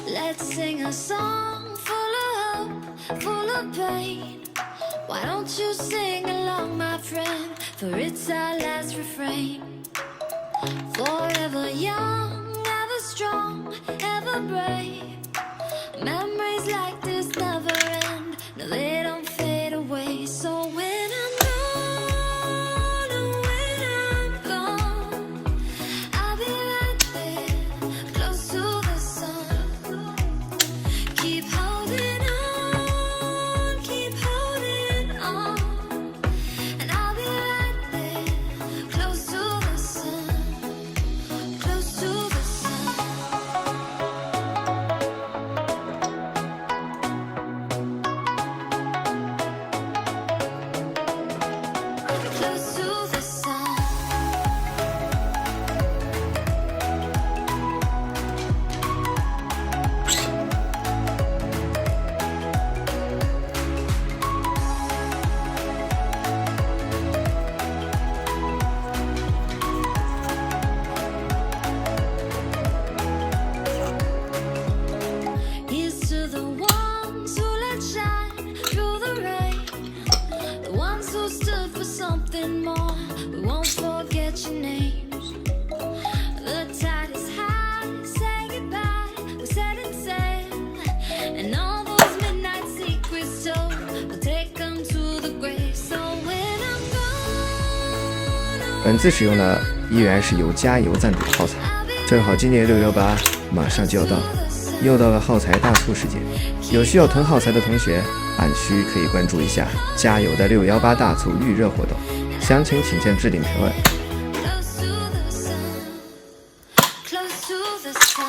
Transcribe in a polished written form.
Let's sing a song full of hope, full of pain. Why don't you sing along, my friend? For it's our last refrain. Forever young, ever strong, ever brave. Memories like this never end. No, they don't fade away. So when I'm gone, oh, when I'm gone, I'll be right there, close to the sun. Keep holding on, keep holding on, and I'll be right there, close to the sun, close to the sun. Close to the sun. 'Here's to the ones who let shine through the rain, the ones who stood for something more. We won't forget your names. The tide is high, say goodbye, we're setting sail, and all those midnight secrets told, we'll take them to the grave. So when I'm gone, oh, 本次使用的依然是由加油赞助耗材，正好今年618马上就要到，又到了耗材大促时间，有需要囤耗材的同学，按需可以关注一下加油的618大促预热活动，详情请见置顶评论。 close to the sun, close to the sun.